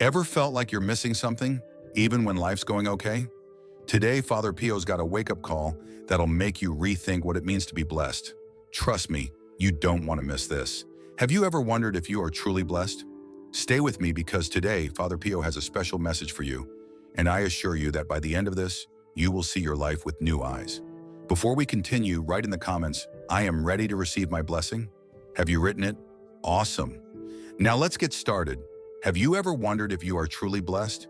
Ever felt like you're missing something, even when life's going okay? Today, Father Pio's got a wake-up call that'll make you rethink what it means to be blessed. Trust me, you don't want to miss this. Have you ever wondered if you are truly blessed? Stay with me because today, Father Pio has a special message for you, and I assure you that by the end of this, you will see your life with new eyes. Before we continue, write in the comments, "I am ready to receive my blessing." Have you written it? Awesome. Now let's get started. Have you ever wondered if you are truly blessed?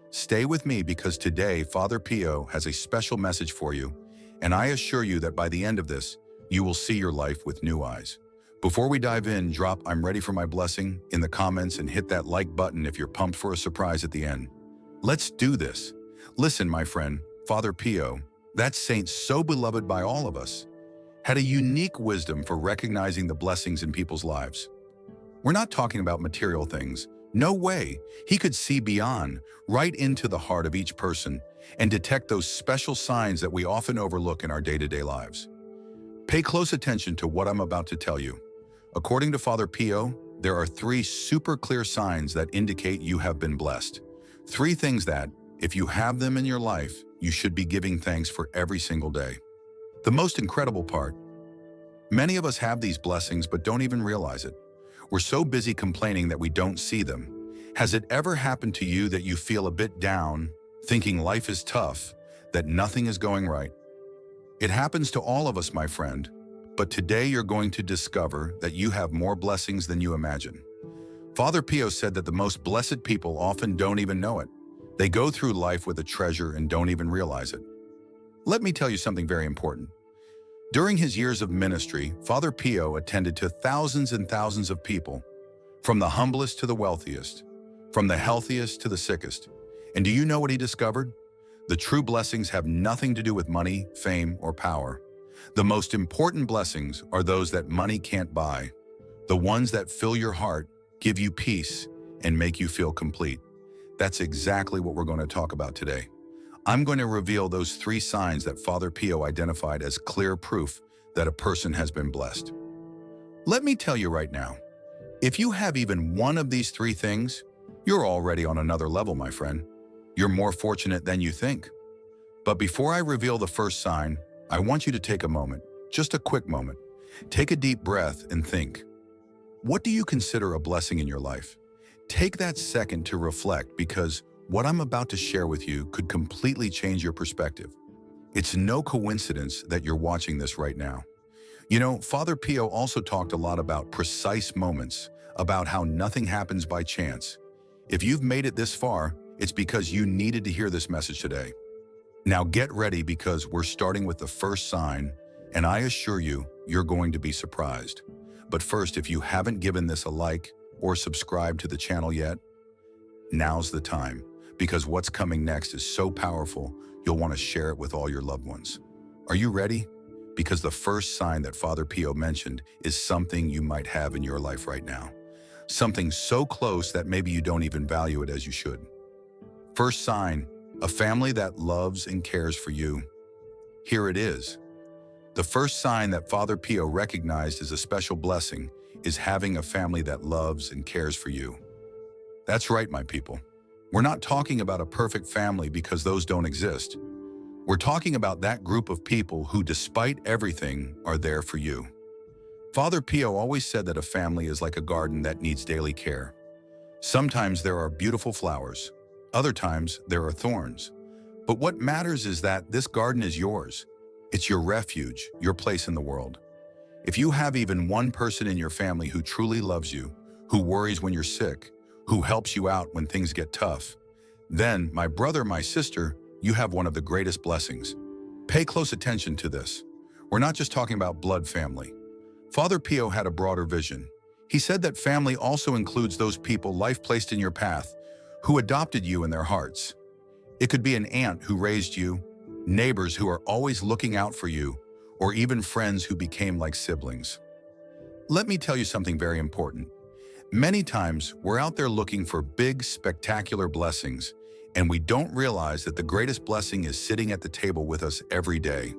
Stay with me because today Father Pio has a special message for you, and I assure you that by the end of this, you will see your life with new eyes. Before we dive in, drop "I'm ready for my blessing" in the comments and hit that like button if you're pumped for a surprise at the end. Let's do this. Listen, my friend, Father Pio, that saint so beloved by all of us, had a unique wisdom for recognizing the blessings in people's lives. We're not talking about material things. No way. He could see beyond, right into the heart of each person, and detect those special signs that we often overlook in our day-to-day lives. Pay close attention to what I'm about to tell you. According to Father Pio, there are 3 super clear signs that indicate you have been blessed. 3 things that, if you have them in your life, you should be giving thanks for every single day. The most incredible part, many of us have these blessings but don't even realize it. We're so busy complaining that we don't see them. Has it ever happened to you that you feel a bit down, thinking life is tough, that nothing is going right? It happens to all of us, my friend, but today you're going to discover that you have more blessings than you imagine. Father Pio said that the most blessed people often don't even know it. They go through life with a treasure and don't even realize it. Let me tell you something very important. During his years of ministry, Father Pio attended to thousands and thousands of people, from the humblest to the wealthiest, from the healthiest to the sickest. And do you know what he discovered? The true blessings have nothing to do with money, fame, or power. The most important blessings are those that money can't buy, the ones that fill your heart, give you peace, and make you feel complete. That's exactly what we're going to talk about today. I'm going to reveal those 3 signs that Father Pio identified as clear proof that a person has been blessed. Let me tell you right now, if you have even one of these 3 things, you're already on another level, my friend. You're more fortunate than you think. But before I reveal the first sign, I want you to take a moment, just a quick moment. Take a deep breath and think. What do you consider a blessing in your life? Take that second to reflect because what I'm about to share with you could completely change your perspective. It's no coincidence that you're watching this right now. You know, Father Pio also talked a lot about precise moments, about how nothing happens by chance. If you've made it this far, it's because you needed to hear this message today. Now get ready because we're starting with the first sign, and I assure you, you're going to be surprised. But first, if you haven't given this a like or subscribed to the channel yet, now's the time. Because what's coming next is so powerful, you'll want to share it with all your loved ones. Are you ready? Because the first sign that Father Pio mentioned is something you might have in your life right now. Something so close that maybe you don't even value it as you should. First sign, a family that loves and cares for you. Here it is. The first sign that Father Pio recognized as a special blessing is having a family that loves and cares for you. That's right, my people. We're not talking about a perfect family because those don't exist. We're talking about that group of people who, despite everything, are there for you. Father Pio always said that a family is like a garden that needs daily care. Sometimes there are beautiful flowers. Other times there are thorns. But what matters is that this garden is yours. It's your refuge, your place in the world. If you have even one person in your family who truly loves you, who worries when you're sick, who helps you out when things get tough, then, my brother, my sister, you have one of the greatest blessings. Pay close attention to this. We're not just talking about blood family. Father Pio had a broader vision. He said that family also includes those people life placed in your path, who adopted you in their hearts. It could be an aunt who raised you, neighbors who are always looking out for you, or even friends who became like siblings. Let me tell you something very important. Many times, we're out there looking for big, spectacular blessings, and we don't realize that the greatest blessing is sitting at the table with us every day.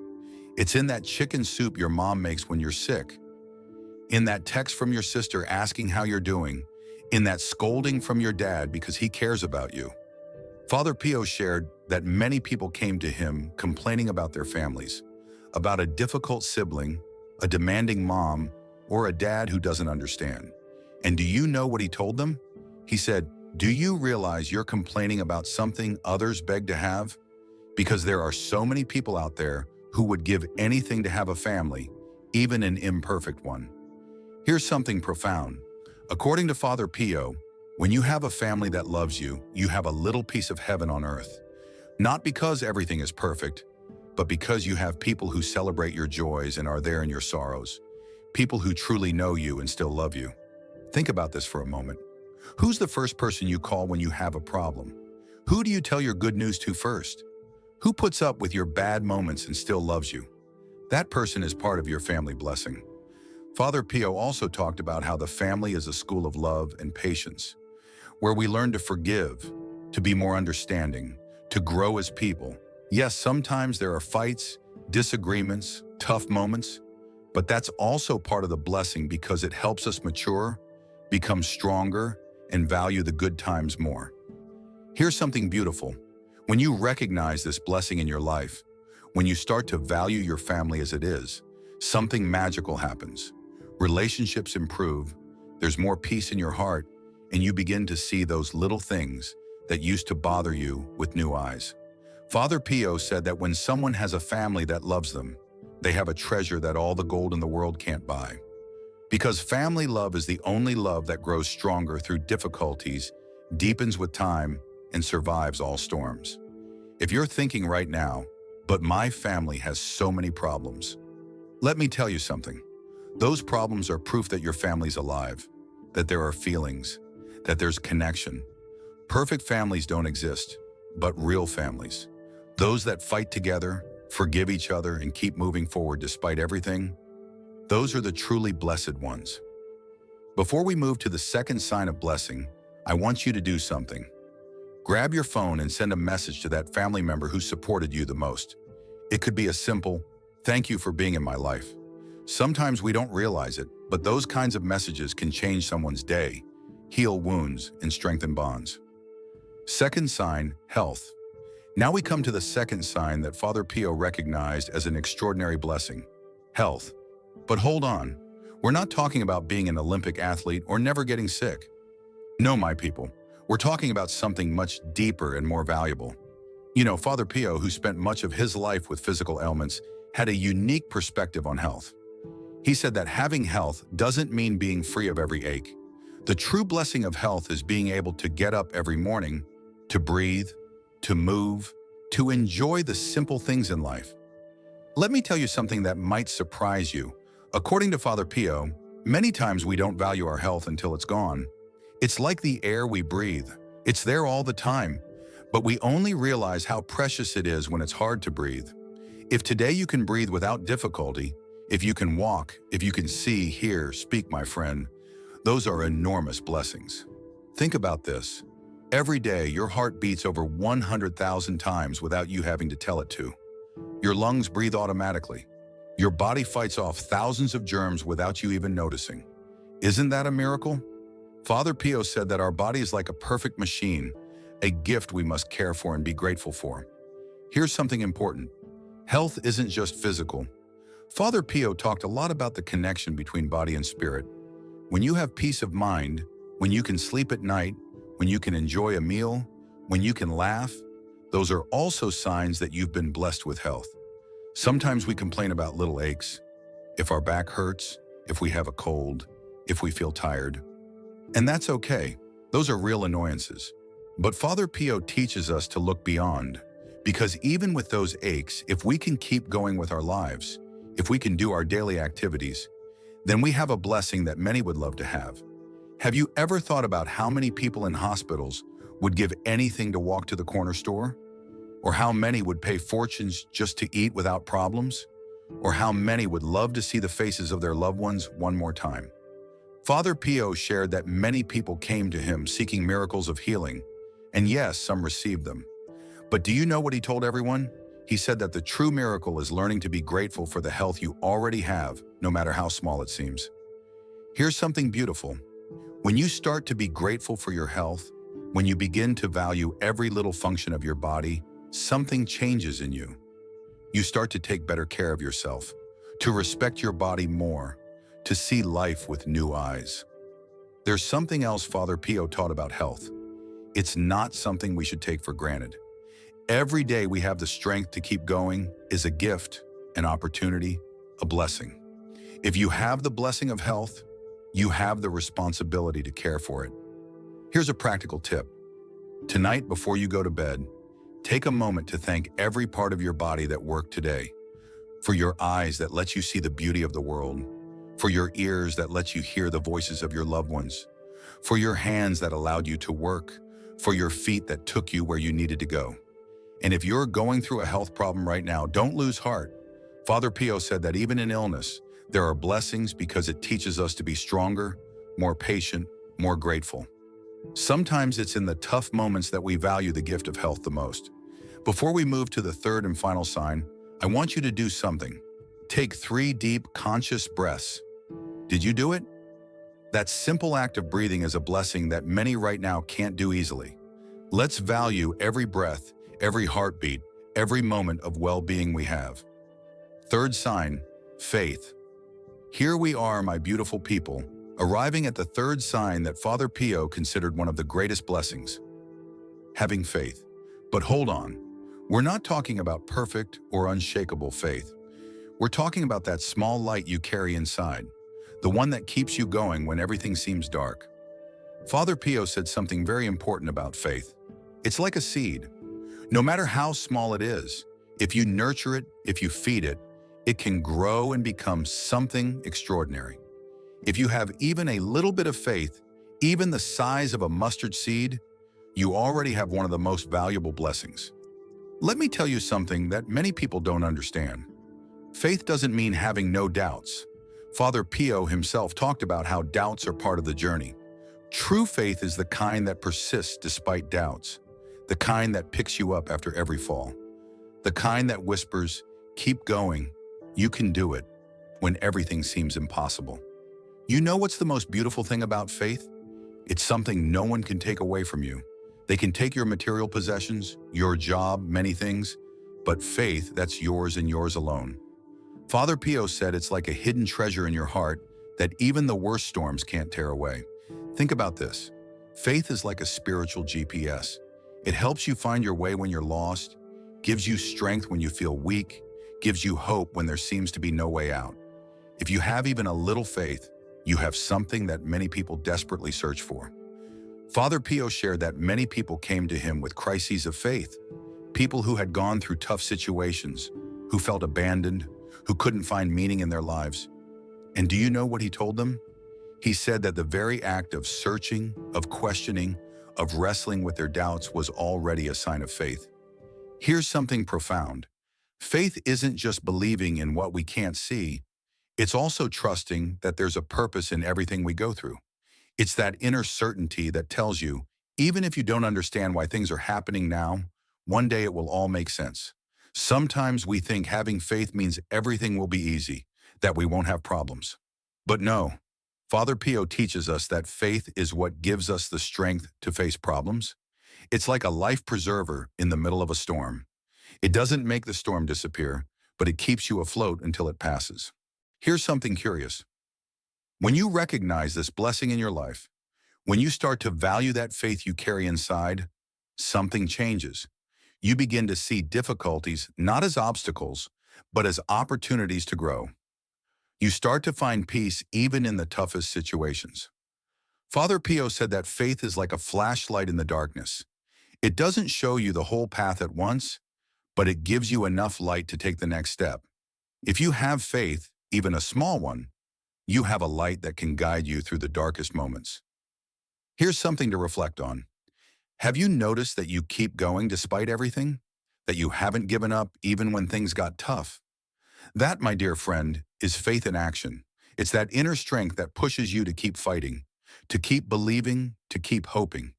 It's in that chicken soup your mom makes when you're sick, in that text from your sister asking how you're doing, in that scolding from your dad because he cares about you. Father Pio shared that many people came to him complaining about their families, about a difficult sibling, a demanding mom, or a dad who doesn't understand. And do you know what he told them? He said, "Do you realize you're complaining about something others beg to have? Because there are so many people out there who would give anything to have a family, even an imperfect one." Here's something profound. According to Father Pio, when you have a family that loves you, you have a little piece of heaven on earth. Not because everything is perfect, but because you have people who celebrate your joys and are there in your sorrows. People who truly know you and still love you. Think about this for a moment. Who's the first person you call when you have a problem? Who do you tell your good news to first? Who puts up with your bad moments and still loves you? That person is part of your family blessing. Father Pio also talked about how the family is a school of love and patience, where we learn to forgive, to be more understanding, to grow as people. Yes, sometimes there are fights, disagreements, tough moments, but that's also part of the blessing because it helps us mature, become stronger, and value the good times more. Here's something beautiful. When you recognize this blessing in your life, when you start to value your family as it is, something magical happens. Relationships improve, there's more peace in your heart, and you begin to see those little things that used to bother you with new eyes. Father Pio said that when someone has a family that loves them, they have a treasure that all the gold in the world can't buy. Because family love is the only love that grows stronger through difficulties, deepens with time, and survives all storms. If you're thinking right now, "But my family has so many problems," let me tell you something. Those problems are proof that your family's alive, that there are feelings, that there's connection. Perfect families don't exist, but real families. Those that fight together, forgive each other, and keep moving forward despite everything, those are the truly blessed ones. Before we move to the second sign of blessing, I want you to do something. Grab your phone and send a message to that family member who supported you the most. It could be a simple, "Thank you for being in my life." Sometimes we don't realize it, but those kinds of messages can change someone's day, heal wounds, and strengthen bonds. Second sign, health. Now we come to the second sign that Father Pio recognized as an extraordinary blessing, health. But hold on, we're not talking about being an Olympic athlete or never getting sick. No, my people, we're talking about something much deeper and more valuable. You know, Father Pio, who spent much of his life with physical ailments, had a unique perspective on health. He said that having health doesn't mean being free of every ache. The true blessing of health is being able to get up every morning, to breathe, to move, to enjoy the simple things in life. Let me tell you something that might surprise you. According to Father Pio, many times we don't value our health until it's gone. It's like the air we breathe. It's there all the time, but we only realize how precious it is when it's hard to breathe. If today you can breathe without difficulty, if you can walk, if you can see, hear, speak, my friend, those are enormous blessings. Think about this. Every day, your heart beats over 100,000 times without you having to tell it to. Your lungs breathe automatically. Your body fights off thousands of germs without you even noticing. Isn't that a miracle? Father Pio said that our body is like a perfect machine, a gift we must care for and be grateful for. Here's something important. Health isn't just physical. Father Pio talked a lot about the connection between body and spirit. When you have peace of mind, when you can sleep at night, when you can enjoy a meal, when you can laugh, those are also signs that you've been blessed with health. Sometimes we complain about little aches, if our back hurts, if we have a cold, if we feel tired. And that's okay. Those are real annoyances. But Father Pio teaches us to look beyond, because even with those aches, if we can keep going with our lives, if we can do our daily activities, then we have a blessing that many would love to have. Have you ever thought about how many people in hospitals would give anything to walk to the corner store? Or how many would pay fortunes just to eat without problems? Or how many would love to see the faces of their loved ones one more time? Father Pio shared that many people came to him seeking miracles of healing, and yes, some received them. But do you know what he told everyone? He said that the true miracle is learning to be grateful for the health you already have, no matter how small it seems. Here's something beautiful. When you start to be grateful for your health, when you begin to value every little function of your body, something changes in you. You start to take better care of yourself, to respect your body more, to see life with new eyes. There's something else Father Pio taught about health. It's not something we should take for granted. Every day we have the strength to keep going is a gift, an opportunity, a blessing. If you have the blessing of health, you have the responsibility to care for it. Here's a practical tip. Tonight, before you go to bed, take a moment to thank every part of your body that worked today. For your eyes that let you see the beauty of the world. For your ears that let you hear the voices of your loved ones. For your hands that allowed you to work. For your feet that took you where you needed to go. And if you're going through a health problem right now, don't lose heart. Father Pio said that even in illness, there are blessings because it teaches us to be stronger, more patient, more grateful. Sometimes it's in the tough moments that we value the gift of health the most. Before we move to the third and final sign, I want you to do something. Take 3 deep, conscious breaths. Did you do it? That simple act of breathing is a blessing that many right now can't do easily. Let's value every breath, every heartbeat, every moment of well-being we have. Third sign, faith. Here we are, my beautiful people, arriving at the third sign that Father Pio considered one of the greatest blessings. Having faith. But hold on, we're not talking about perfect or unshakable faith. We're talking about that small light you carry inside, the one that keeps you going when everything seems dark. Father Pio said something very important about faith. It's like a seed. No matter how small it is, if you nurture it, if you feed it, it can grow and become something extraordinary. If you have even a little bit of faith, even the size of a mustard seed, you already have one of the most valuable blessings. Let me tell you something that many people don't understand. Faith doesn't mean having no doubts. Father Pio himself talked about how doubts are part of the journey. True faith is the kind that persists despite doubts, the kind that picks you up after every fall, the kind that whispers, "Keep going, you can do it," when everything seems impossible. You know what's the most beautiful thing about faith? It's something no one can take away from you. They can take your material possessions, your job, many things, but faith, that's yours and yours alone. Father Pio said it's like a hidden treasure in your heart that even the worst storms can't tear away. Think about this. Faith is like a spiritual GPS. It helps you find your way when you're lost, gives you strength when you feel weak, gives you hope when there seems to be no way out. If you have even a little faith, you have something that many people desperately search for. Father Pio shared that many people came to him with crises of faith, people who had gone through tough situations, who felt abandoned, who couldn't find meaning in their lives. And do you know what he told them? He said that the very act of searching, of questioning, of wrestling with their doubts was already a sign of faith. Here's something profound. Faith isn't just believing in what we can't see. It's also trusting that there's a purpose in everything we go through. It's that inner certainty that tells you, even if you don't understand why things are happening now, one day it will all make sense. Sometimes we think having faith means everything will be easy, that we won't have problems. But no, Father Pio teaches us that faith is what gives us the strength to face problems. It's like a life preserver in the middle of a storm. It doesn't make the storm disappear, but it keeps you afloat until it passes. Here's something curious. When you recognize this blessing in your life, when you start to value that faith you carry inside, something changes. You begin to see difficulties not as obstacles, but as opportunities to grow. You start to find peace even in the toughest situations. Father Pio said that faith is like a flashlight in the darkness. It doesn't show you the whole path at once, but it gives you enough light to take the next step. If you have faith, even a small one, you have a light that can guide you through the darkest moments. Here's something to reflect on. Have you noticed that you keep going despite everything? That you haven't given up even when things got tough? That, my dear friend, is faith in action. It's that inner strength that pushes you to keep fighting, to keep believing, to keep hoping.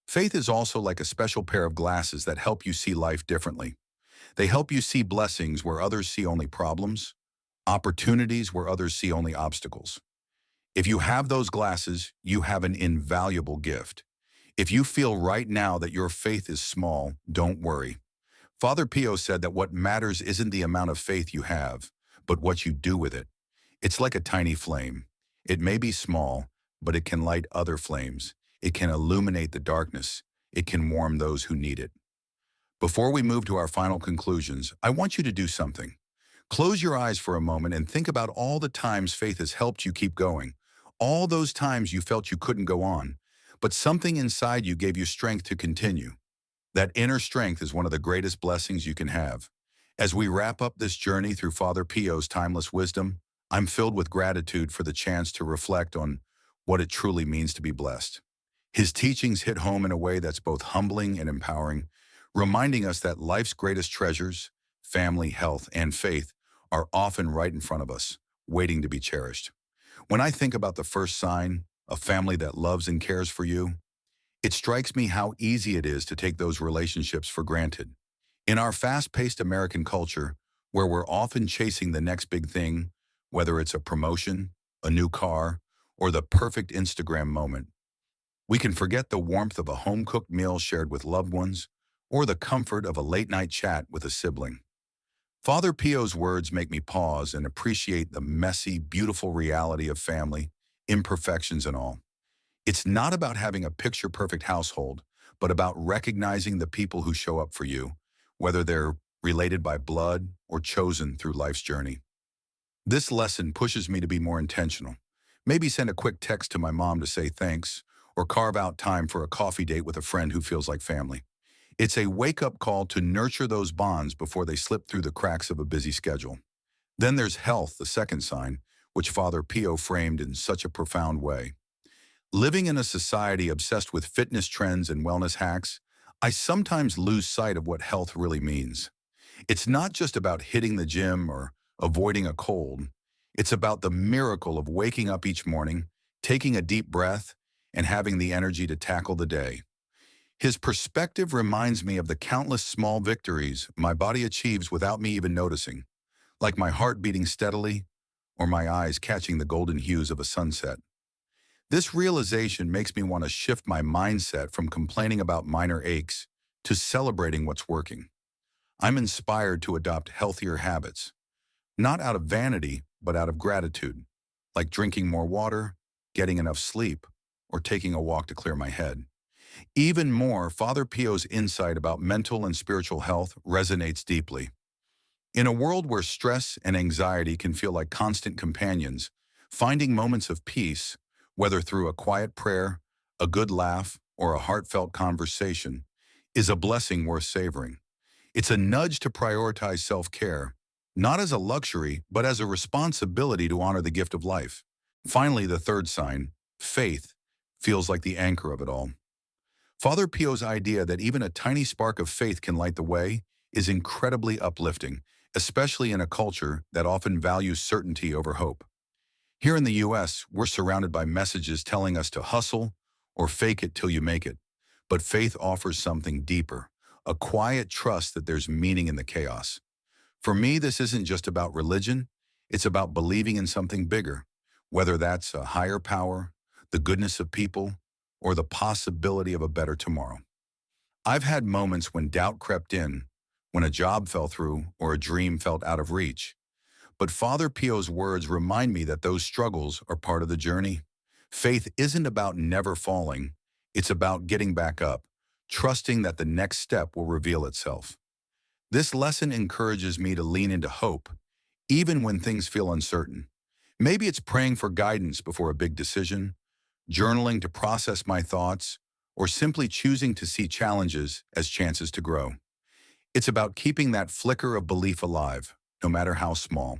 Faith is also like a special pair of glasses that help you see life differently. They help you see blessings where others see only problems, opportunities where others see only obstacles. If you have those glasses, you have an invaluable gift. If you feel right now that your faith is small, don't worry. Father Pio said that what matters isn't the amount of faith you have, but what you do with it. It's like a tiny flame. It may be small, but it can light other flames. It can illuminate the darkness. It can warm those who need it. Before we move to our final conclusions, I want you to do something. Close your eyes for a moment and think about all the times faith has helped you keep going. All those times you felt you couldn't go on, but something inside you gave you strength to continue. That inner strength is one of the greatest blessings you can have. As we wrap up this journey through Father Pio's timeless wisdom, I'm filled with gratitude for the chance to reflect on what it truly means to be blessed. His teachings hit home in a way that's both humbling and empowering, reminding us that life's greatest treasures, family, health, and faith, are often right in front of us, waiting to be cherished. When I think about the first sign, a family that loves and cares for you, it strikes me how easy it is to take those relationships for granted. In our fast-paced American culture, where we're often chasing the next big thing, whether it's a promotion, a new car, or the perfect Instagram moment, we can forget the warmth of a home-cooked meal shared with loved ones, or the comfort of a late-night chat with a sibling. Father Pio's words make me pause and appreciate the messy, beautiful reality of family, imperfections and all. It's not about having a picture-perfect household, but about recognizing the people who show up for you, whether they're related by blood or chosen through life's journey. This lesson pushes me to be more intentional. Maybe send a quick text to my mom to say thanks, or carve out time for a coffee date with a friend who feels like family. It's a wake-up call to nurture those bonds before they slip through the cracks of a busy schedule. Then there's health, the second sign, which Father Pio framed in such a profound way. Living in a society obsessed with fitness trends and wellness hacks, I sometimes lose sight of what health really means. It's not just about hitting the gym or avoiding a cold. It's about the miracle of waking up each morning, taking a deep breath, and having the energy to tackle the day. His perspective reminds me of the countless small victories my body achieves without me even noticing, like my heart beating steadily or my eyes catching the golden hues of a sunset. This realization makes me want to shift my mindset from complaining about minor aches to celebrating what's working. I'm inspired to adopt healthier habits, not out of vanity, but out of gratitude, like drinking more water, getting enough sleep, or taking a walk to clear my head. Even more, Father Pio's insight about mental and spiritual health resonates deeply. In a world where stress and anxiety can feel like constant companions, finding moments of peace, whether through a quiet prayer, a good laugh, or a heartfelt conversation, is a blessing worth savoring. It's a nudge to prioritize self-care, not as a luxury, but as a responsibility to honor the gift of life. Finally, the third sign, faith, feels like the anchor of it all. Father Pio's idea that even a tiny spark of faith can light the way is incredibly uplifting, especially in a culture that often values certainty over hope. Here in the US, we're surrounded by messages telling us to hustle or fake it till you make it. But faith offers something deeper, a quiet trust that there's meaning in the chaos. For me, this isn't just about religion, it's about believing in something bigger, whether that's a higher power, the goodness of people, or the possibility of a better tomorrow. I've had moments when doubt crept in, when a job fell through or a dream felt out of reach. But Father Pio's words remind me that those struggles are part of the journey. Faith isn't about never falling, it's about getting back up, trusting that the next step will reveal itself. This lesson encourages me to lean into hope, even when things feel uncertain. Maybe it's praying for guidance before a big decision, journaling to process my thoughts, or simply choosing to see challenges as chances to grow. It's about keeping that flicker of belief alive, no matter how small.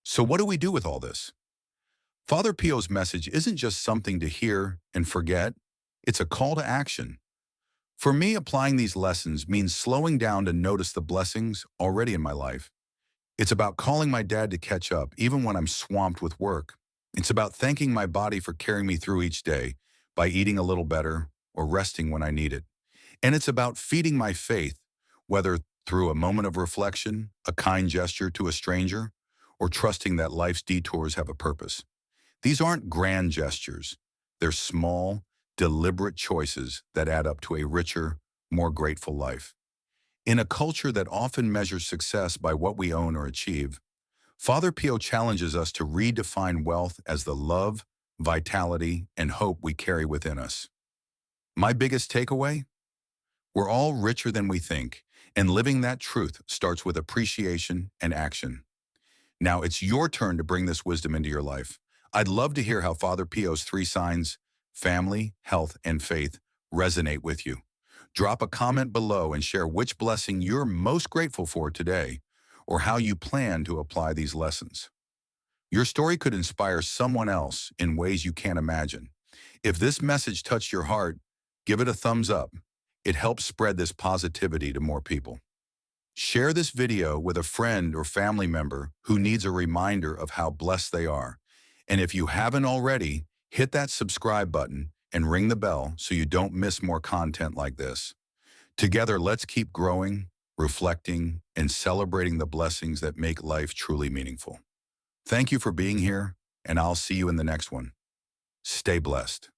So what do we do with all this? Father Pio's message isn't just something to hear and forget, it's a call to action. For me, applying these lessons means slowing down to notice the blessings already in my life. It's about calling my dad to catch up, even when I'm swamped with work. It's about thanking my body for carrying me through each day by eating a little better or resting when I need it. And it's about feeding my faith, whether through a moment of reflection, a kind gesture to a stranger, or trusting that life's detours have a purpose. These aren't grand gestures. They're small, deliberate choices that add up to a richer, more grateful life. In a culture that often measures success by what we own or achieve, Father Pio challenges us to redefine wealth as the love, vitality, and hope we carry within us. My biggest takeaway? We're all richer than we think, and living that truth starts with appreciation and action. Now it's your turn to bring this wisdom into your life. I'd love to hear how Father Pio's three signs, family, health, and faith, resonate with you. Drop a comment below and share which blessing you're most grateful for today, or how you plan to apply these lessons. Your story could inspire someone else in ways you can't imagine. If this message touched your heart, give it a thumbs up. It helps spread this positivity to more people. Share this video with a friend or family member who needs a reminder of how blessed they are. And if you haven't already, hit that subscribe button and ring the bell so you don't miss more content like this. Together, let's keep growing, reflecting, and celebrating the blessings that make life truly meaningful. Thank you for being here, and I'll see you in the next one. Stay blessed.